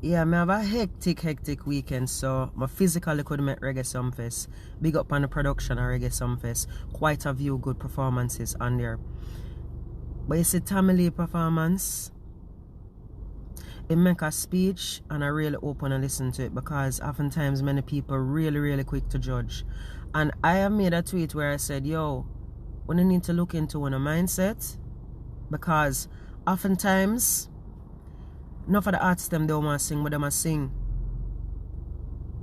Yeah, I have a hectic weekend, so I physically could make Reggae Sumfest. Big up on the production of Reggae Sumfest. Quite a few good performances on there. But you see Tommy Lee performance, it make a speech and I really open and listen to it, because oftentimes many people really quick to judge. And I have made a tweet where I said, yo, we need to look into a mindset, because oftentimes enough of the artists them don't want to sing, but they must sing.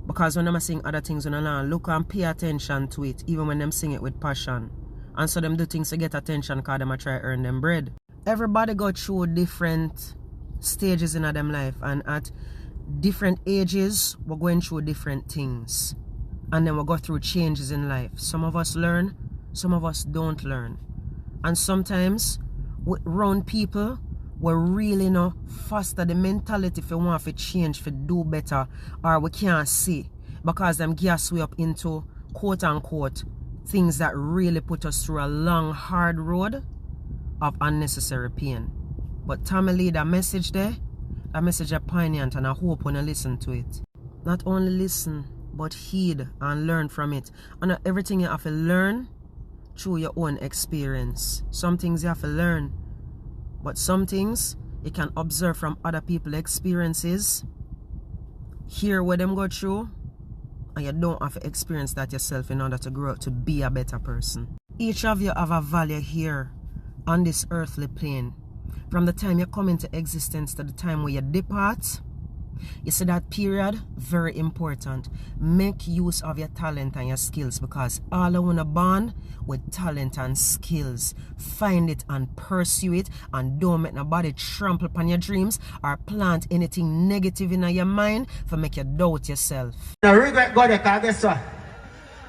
Because when them sing other things, when they look and pay attention to it, even when them sing it with passion. And so them do things to get attention because them try to earn them bread. Everybody go through different stages in them life, and at different ages we're going through different things. And then we go through changes in life. Some of us learn, some of us don't learn. And sometimes around people, we really know foster the mentality if we want to change, to do better, or we can't see, because them gas we up into quote unquote things that really put us through a long hard road of unnecessary pain. But Tommy Lee, that message there, that message is poignant, and I hope when you listen to it, not only listen but heed and learn from it. And not everything you have to learn through your own experience. Some things you have to learn, but some things you can observe from other people's experiences, hear what them go through, and you don't have to experience that yourself in order to grow to be a better person. Each of you have a value here on this earthly plane. From the time you come into existence to the time where you depart, you see that period, very important. Make use of your talent and your skills, because all I want to born with talent and skills. Find it and pursue it, and don't make nobody trample upon your dreams or plant anything negative in your mind for make you doubt yourself. No regret God, because guess what?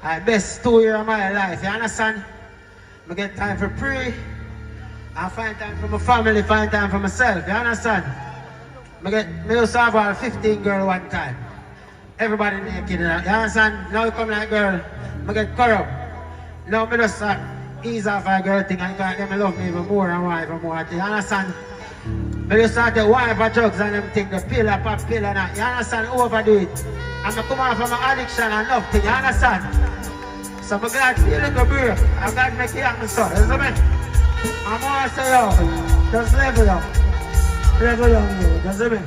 I best 2 years of my life, you understand? I get time for pray, I find time for my family, find time for myself, you understand? I used to have all 15 girls one time. Everybody naked, you understand? Now you come like girl, I get corrupt. Now I just ease off a girl thing and get me love me even more and more, even more. You understand? I just start to wipe for drugs and them things, the pill, a pop pill and that. You understand? Overdo it. And I come out from my addiction and love thing, you understand? So I'm glad to be a little break. I'm glad to make it happen, so. You see me? I'm going to say, yo, just level up. Level up, you. You see me?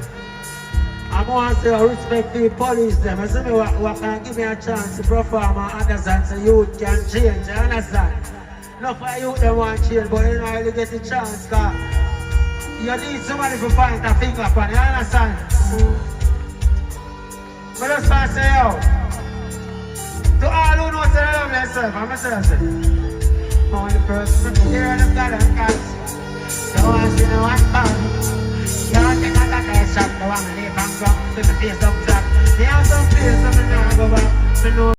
I'm going to say, I respect the police them. You see me? What can give me a chance to perform and understand so youth can change. You understand? Not for youth they want change, but you know you get the chance, because you need somebody to point a finger upon. You understand? But just want to say, yo, to all who know they love themselves, I'm myself. Only person here in the God and cats. Don't want to see no one bad. Don't take a shot, don't want to leave and go to the face of